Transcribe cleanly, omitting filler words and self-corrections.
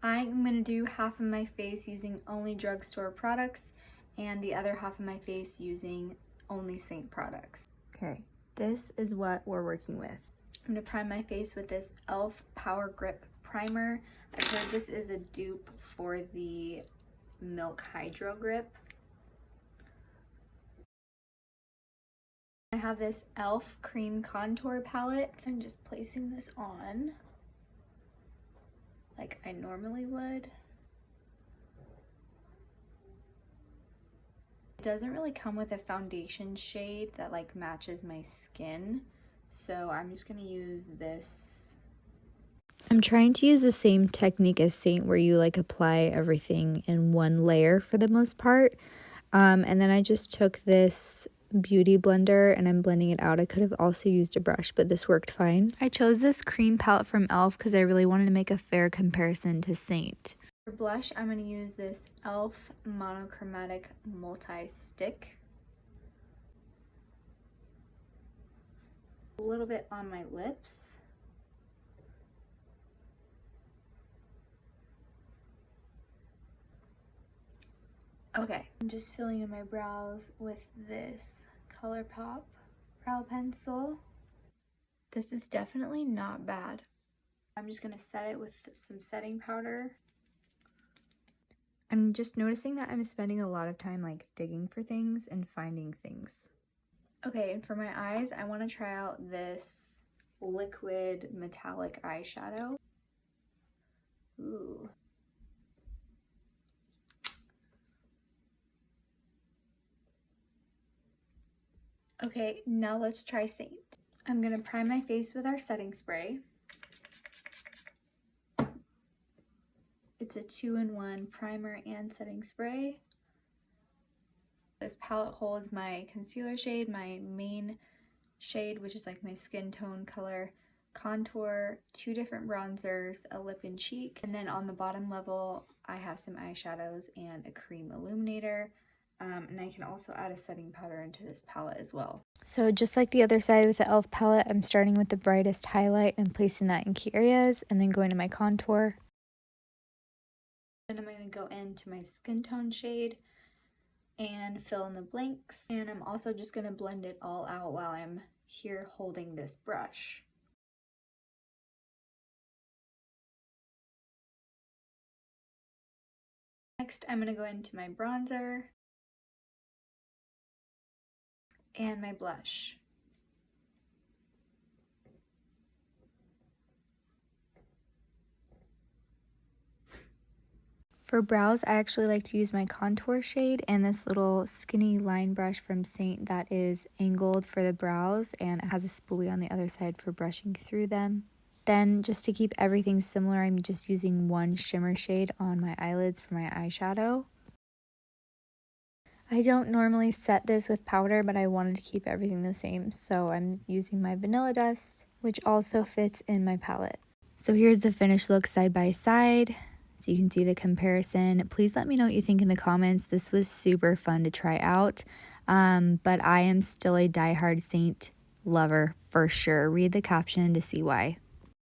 I'm going to do half of my face using only Drugstore products and the other half of my face using only Seint products. Okay, this is what we're working with. I'm going to prime my face with this e.l.f. Power Grip Primer. I've heard this is a dupe for the Milk Hydro Grip. I have this e.l.f. Cream Contour Palette. I'm just placing this on like I normally would. It doesn't really come with a foundation shade that like matches my skin, so I'm just gonna use this. I'm trying to use the same technique as Seint, where you like apply everything in one layer for the most part. And then I just took this beauty blender and I'm blending it out. I could have also used a brush, but this worked fine. I chose this cream palette from e.l.f. because I really wanted to make a fair comparison to Seint. For blush, I'm going to use this e.l.f. Monochromatic Multi-Stick. A little bit on my lips. Okay, I'm just filling in my brows with this ColourPop brow pencil. This is definitely not bad. I'm just going to set it with some setting powder. I'm just noticing that I'm spending a lot of time like digging for things and finding things. Okay, and for my eyes, I want to try out this liquid metallic eyeshadow. Ooh. Okay, now let's try Seint. I'm going to prime my face with our setting spray. It's a 2-in-1 primer and setting spray. This palette holds my concealer shade, my main shade, which is like my skin tone color, contour, 2 different bronzers, a lip and cheek, and then on the bottom level I have some eyeshadows and a cream illuminator. And I can also add a setting powder into this palette as well. So just like the other side with the e.l.f. palette, I'm starting with the brightest highlight and placing that in key areas, and then going to my contour. Then I'm going to go into my skin tone shade and fill in the blanks. And I'm also just going to blend it all out while I'm here holding this brush. Next, I'm going to go into my bronzer and my blush. For brows, I actually like to use my contour shade and this little skinny line brush from Seint that is angled for the brows and it has a spoolie on the other side for brushing through them. Then, just to keep everything similar, I'm just using one shimmer shade on my eyelids for my eyeshadow. I don't normally set this with powder, but I wanted to keep everything the same, so I'm using my vanilla dust, which also fits in my palette. So here's the finished look side by side, so you can see the comparison. Please let me know what you think in the comments. This was super fun to try out, but I am still a diehard Seint lover for sure. Read the caption to see why.